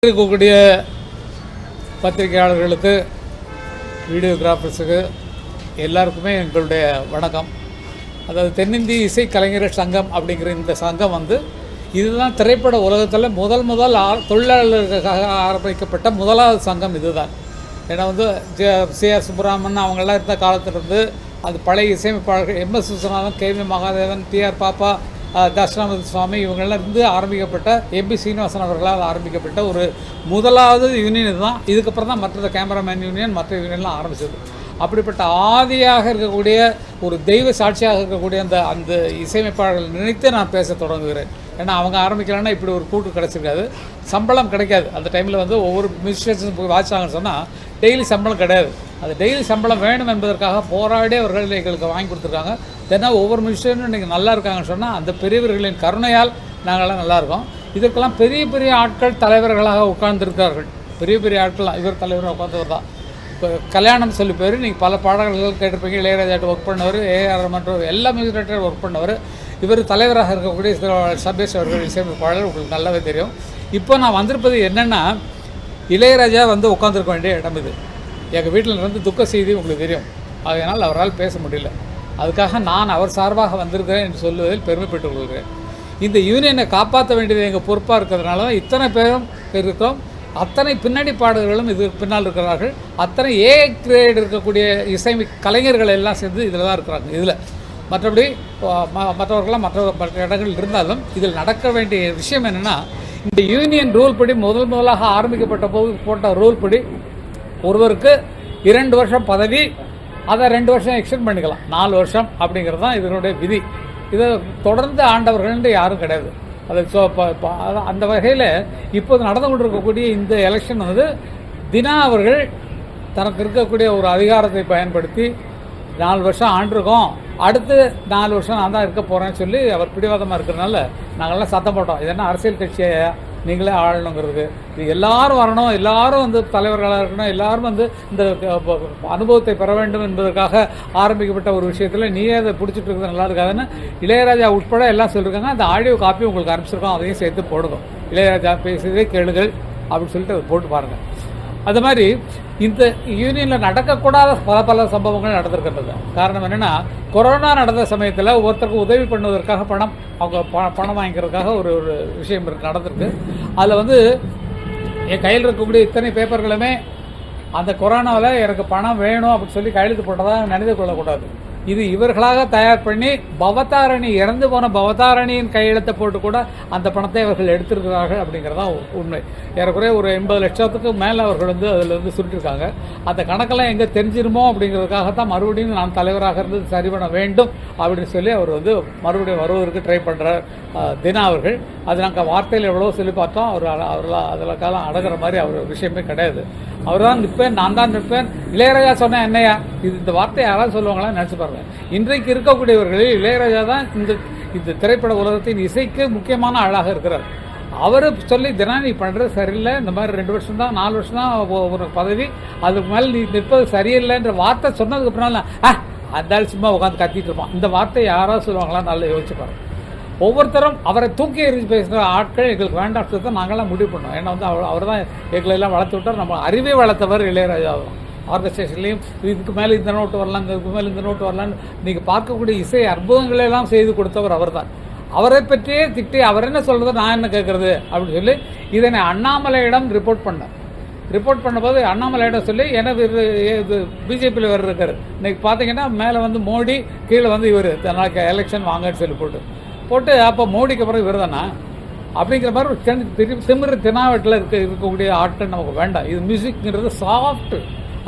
இருக்கக்கூடிய பத்திரிகையாளர்களுக்கு, வீடியோகிராஃபர்ஸுக்கு எல்லாருக்குமே எங்களுடைய வணக்கம். அதாவது தென்னிந்திய இசை கலைஞர்கள் சங்கம் அப்படிங்கிற இந்த சங்கம் இதுதான் திரைப்பட உலகத்தில் முதல் தொழிலாளர்களுக்காக ஆரம்பிக்கப்பட்ட முதலாவது சங்கம் இதுதான். ஏன்னா சி.ஆர். சுப்பராமன் அவங்களாம் இருந்த காலத்திலிருந்து அது பழைய இசையமைப்பாளர்கள் MS. Viswanathan, KV. Mahadevan, TR. பாப்பா, தட்சிணாமூர்த்தி சுவாமி இவங்கெல்லாம் இருந்து ஆரம்பிக்கப்பட்ட எம்பி சீனிவாசன் அவர்களால் ஆரம்பிக்கப்பட்ட ஒரு முதலாவது யூனியன் இதுதான். இதுக்கப்புறம் தான் மற்ற கேமராமேன் யூனியன் மற்ற யூனியன்லாம் ஆரம்பிச்சது. அப்படிப்பட்ட ஆதியாக இருக்கக்கூடிய ஒரு தெய்வ சாட்சியாக இருக்கக்கூடிய அந்த இசையமைப்பாளர்கள் நினைத்து நான் பேச தொடங்குகிறேன். ஏன்னா அவங்க ஆரம்பிக்கலன்னா இப்படி ஒரு கூட்டு கிடச்சிருக்காது, சம்பளம் கிடைக்காது. அந்த டைமில் ஒவ்வொரு மியூசிஷியன்ஸும் போய் வாட்சாங்கன்னு சொன்னால் டெய்லி சம்பளம் கிடையாது. அது டெய்லி சம்பளம் வேணும் என்பதற்காக போராடி அவர்கள் எங்களுக்கு வாங்கி கொடுத்துருக்காங்க. தென்னா ஒவ்வொரு மியூசிஷியனும் இன்றைக்கி நல்லா இருக்காங்கன்னு சொன்னால் அந்த பெரியவர்களின் கருணையால் நாங்கள்லாம் நல்லாயிருக்கோம். இதற்கெல்லாம் பெரிய பெரிய ஆட்கள் தலைவர்களாக உட்கார்ந்துருக்கார்கள். பெரிய பெரிய ஆட்கள் இவர் தலைவராக உட்கார்ந்தவர் தான். இப்போ கல்யாணம் சொல்லி பேர் நீங்கள் பல பாடல்கள் கேட்டிருப்பீங்க. இளையராஜாட்ட ஒர்க் பண்ணவர், ஏஆர் மற்ற எல்லா மியூசிக் டைரக்டரும் ஒர்க் பண்ணவர். இவர் தலைவராக இருக்கக்கூடிய சபேஷ் அவர்கள் இசையமைப்பாளர் உங்களுக்கு நல்லாவே தெரியும். இப்போ நான் வந்திருப்பது என்னென்னா, இளையராஜா உட்காந்துருக்க வேண்டிய இடம் இது. எங்கள் வீட்டில் இருந்து துக்க செய்தி உங்களுக்கு தெரியும். அதனால் அவரால் பேச முடியல. அதுக்காக நான் அவர் சார்பாக வந்திருக்கிறேன் என்று சொல்லுவதில் பெருமைப்பட்டுக் கொள்கிறேன். இந்த யூனியனை காப்பாற்ற வேண்டியது எங்கள் பொறுப்பாக இருக்கிறதுனால தான் இத்தனை பேரும் இருக்கிறோம். அத்தனை பின்னணி பாடகர்களும் இது பின்னால் இருக்கிறார்கள். அத்தனை ஏ கிரேடு இருக்கக்கூடிய கலைஞர்கள் எல்லாம் சேர்ந்து இதில் தான் இருக்கிறாங்க. இதில் மற்றபடி மற்றவர்களாம் மற்ற இடங்கள் இருந்தாலும் இதில் நடக்க வேண்டிய விஷயம் என்னென்னா, இந்த யூனியன் ரூல் படி முதலாக ஆரம்பிக்கப்பட்ட போது போட்ட ரூல் படி ஒருவருக்கு 2 வருஷம் பதவி, அதை 2 வருஷம் எக்ஸ்டெண்ட் பண்ணிக்கலாம், 4 வருஷம் அப்படிங்கிறது தான் இதனுடைய விதி. இதை தொடர்ந்து ஆண்டவர்கள் யாரும் கிடையாது. அது அந்த வகையில் இப்போது நடந்து கொண்டிருக்கக்கூடிய இந்த எலெக்ஷன் தினா அவர்கள் தனக்கு இருக்கக்கூடிய ஒரு அதிகாரத்தை பயன்படுத்தி 4 வருஷம் ஆண்டிருக்கோம், அடுத்து 4 வருஷம் நான் தான் இருக்க போகிறேன்னு சொல்லி அவர் பிடிவாதமாக இருக்கிறதுனால நாங்கள்லாம் சத்தம் போட்டோம். இது என்ன அரசியல் கட்சியை நீங்களே ஆளணுங்கிறது, இது எல்லாரும் வரணும், எல்லாரும் தலைவர்களாக இருக்கணும், எல்லாரும் இந்த அனுபவத்தை பெற வேண்டும் என்பதற்காக ஆரம்பிக்கப்பட்ட ஒரு விஷயத்தில் நீயே அதை பிடிச்சிட்டு இருக்கிறது நல்லா இருக்காதுன்னு இளையராஜா உட்பட எல்லாம் சொல்லியிருக்காங்க. அந்த ஆடியோ காப்பி உங்களுக்கு அனுப்பிச்சிருக்கோம், அதையும் சேர்த்து போடுங்க. இளையராஜா பேசுவதே கேளுங்கள் அப்படின்னு சொல்லிட்டு அதை போட்டு பாருங்கள். அது மாதிரி இந்த யூனியனில் நடக்கக்கூடாத பல சம்பவங்கள் நடந்திருக்கின்றது. காரணம் என்னென்னா, கொரோனா நடந்த சமயத்தில் ஒருத்தருக்கு உதவி பண்ணுவதற்காக அவங்க பணம் வாங்கிக்கிறதுக்காக ஒரு விஷயம் நடந்திருக்கு. அதில் என் கையில் இருக்கக்கூடிய இத்தனை பேப்பர்களுமே அந்த கொரோனாவில் எனக்கு பணம் வேணும் அப்படின்னு சொல்லி கையெழுத்து போட்டதாக நினைத்து கொள்ளக்கூடாது. இது இவர்களாக தயார் பண்ணி பவதாரணி இறந்து போன பவதாரணியின் கையெழுத்தை போட்டு கூட அந்த பணத்தை அவர்கள் எடுத்திருக்கிறார்கள் அப்படிங்கிறதான் உண்மை. ஏறக்குறைய ஒரு 80 லட்சத்துக்கு மேலே அவர்கள் அதில் சுருட்டிருக்காங்க. அந்த கணக்கெல்லாம் எங்கே தெரிஞ்சிருமோ அப்படிங்கிறதுக்காகத்தான் மறுபடியும் நான் தலைவராக இருந்து சரி பண்ண வேண்டும் அப்படின்னு சொல்லி அவர் மறுபடியும் வருவதற்கு ட்ரை பண்ணுறார் தினா அவர்கள். அது நாங்கள் வார்த்தையில் எவ்வளோ சொல்லி பார்த்தோம். அதில் காலம் அடங்குற மாதிரி அவர் விஷயமே கிடையாது. அவர் தான் நிற்பேன், நான் தான் நிற்பேன். இளையராஜா சொன்னேன் என்னையா, இந்த வார்த்தை யாராவது சொல்லுவாங்களான்னு நினச்சி பாருங்க. இன்றைக்கு இருக்கக்கூடியவர்களில் இளையராஜா தான் இந்த திரைப்பட உலகத்தின் இசைக்கு முக்கியமான ஆளாக இருக்கிறார். அவர் சொல்லி தினா நீ பண்ணுறது சரியில்லை, இந்த மாதிரி 2 வருஷம் தான் 4 வருஷம் தான் ஒரு பதவி, அதுக்கு மேலே நீ நிற்பது சரியில்லைன்ற வார்த்தை சொன்னதுக்கு அப்புறம் அந்த சும்மா உட்காந்து கத்திட்டு இருப்பான். இந்த வார்த்தை யாராவது சொல்லுவாங்களான்னு நல்லா யோசிச்சு பாருங்க. ஒவ்வொருத்தரும் அவரை தூக்கி எறிஞ்சு பேசுகிற ஆட்கள் எங்களுக்கு வேண்டாம் தான் நாங்கள்லாம் முடிவு பண்ணோம். ஏன்னா அவர் தான் எங்களெல்லாம் வளர்த்து விட்டார். நம்ம அறிவே வளர்த்தவர் இளையராஜா தான். ஆர்கஸ்ட்ரேஷன்லேயும் இதுக்கு மேலே இந்த நோட்டு வரலாங்க, இதுக்கு மேலே இந்த நோட்டு வரலான்னு நீங்கள் பார்க்கக்கூடிய இசை அற்புதங்களெல்லாம் செய்து கொடுத்தவர் அவர் தான். அவரை பற்றியே திட்டி அவர் என்ன சொல்கிறது நான் என்ன கேட்குறது அப்படின்னு சொல்லி இதனை அண்ணாமலையிடம் ரிப்போர்ட் பண்ணும்போது அண்ணாமலையிடம் சொல்லி எனக்கு இது பிஜேபியில் வேறு இருக்கார். இன்றைக்கி பார்த்தீங்கன்னா மேலே மோடி, கீழே இவர் நாளைக்கு எலெக்ஷன் வாங்கன்னு சொல்லி போட்டு அப்போ மோடிக்கு அப்புறம் இவர் தானா அப்படிங்கிற மாதிரி ஒரு திமிரு தினாவட்டில் இருக்கக்கூடிய ஆட்கள் நமக்கு வேண்டாம். இது மியூசிக்ங்கிறது சாஃப்ட்,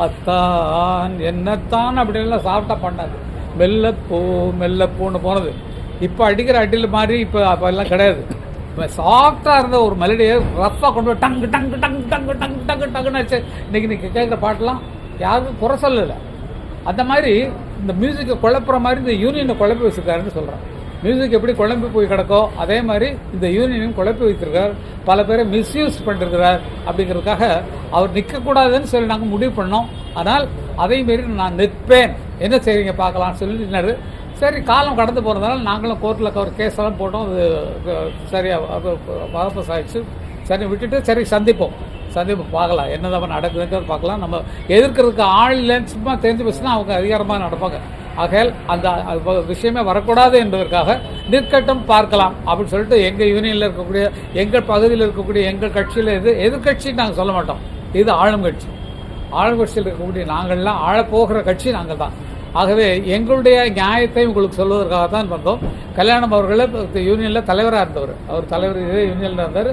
அத்தான் என்னத்தான் அப்படின்லாம் சாஃப்டாக பண்ணாது. மெல்லப்பூன்னு போனது. இப்போ அடிக்கிற அடியில் மாதிரி இப்போ எல்லாம் கிடையாது. இப்போ சாஃப்டாக இருந்த ஒரு மெலடியை ரஃப்பாக கொண்டு போய் டங்கு டங்கு டங்கு டங்கு டங்கு டங்கு டங்குன்னு வச்சு இன்றைக்கி நீங்கள் கேட்குற பாட்டெலாம் யாருக்கும் குறை சொல்லலை. அந்த மாதிரி இந்த மியூசிக்கை குழப்புற மாதிரி இந்த யூனியனை குழப்பி வச்சுருக்காருன்னு சொல்கிறேன். மியூசிக் எப்படி குழம்பி போய் கிடக்கோ அதே மாதிரி இந்த யூனியனையும் குழப்பி வைத்திருக்கார். பல பேரை மிஸ்யூஸ் பண்ணிருக்கிறார். அப்படிங்கிறதுக்காக அவர் நிற்கக்கூடாதுன்னு சொல்லி நாங்கள் முடிவு பண்ணோம். ஆனால் அதே மாரி நான் நிற்பேன், என்ன செய்றீங்க பார்க்கலாம்னு சொல்லிட்டு சரி காலம் கடந்து போகிறதுனால நாங்களும் கோர்ட்டில் ஒரு கேஸெல்லாம் போட்டோம். அது சரியாக வாபஸ் ஆகிடுச்சு. சரி விட்டுட்டு சரி சந்திப்போம் பார்க்கலாம் என்னதான் நடக்குதுங்கிறது பார்க்கலாம். நம்ம எதிர்க்கிறதுக்கு ஆள் இல்லைன்னு சும்மா தெரிஞ்சு வச்சுன்னா அவங்க அதிகாரமாக நடப்பாங்க. ஆகையால் அந்த விஷயமே வரக்கூடாது என்பதற்காக நிற்கட்டும் பார்க்கலாம் அப்படின்னு சொல்லிட்டு எங்கள் யூனியனில் இருக்கக்கூடிய எங்கள் பகுதியில் இருக்கக்கூடிய எங்கள் கட்சியில் எதிர்கட்சின்னு நாங்கள் சொல்ல மாட்டோம். இது ஆளும் கட்சி. ஆளுங்கட்சியில் இருக்கக்கூடிய நாங்கள்லாம் ஆளப்போகிற கட்சி நாங்கள் தான். ஆகவே எங்களுடைய நியாயத்தை உங்களுக்கு சொல்வதற்காக தான் வந்தோம். கல்யாணம் அவர்கள் யூனியனில் தலைவராக இருந்தவர். அவர் தலைவர் இதே யூனியனில் இருந்தார்.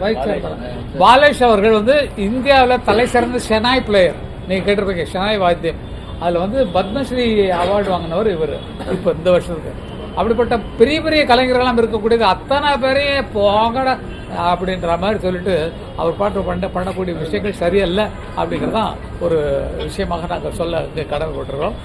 வைஸ் சேர்மன் பாலேஷ் அவர்கள் வந்து இந்தியாவில் தலை சிறந்த ஷெனாய் பிளேயர். நீங்கள் கேட்டிருப்பீங்க ஷெனாய் வாத்தியம். அதில் பத்மஸ்ரீ அவார்டு வாங்கினவர் இவர் இப்போ இந்த வருஷத்துக்கு. அப்படிப்பட்ட பெரிய பெரிய கலைஞர்கள்லாம் இருக்கக்கூடியது அத்தனை பேரையே போகட அப்படின்ற மாதிரி சொல்லிட்டு அவர் பாட்டு பண்ணக்கூடிய விஷயங்கள் சரியல்ல அப்படிங்கிறது தான் ஒரு விஷயமாக நாங்கள் சொல்ல கடமைப்பட்டுருக்கோம்.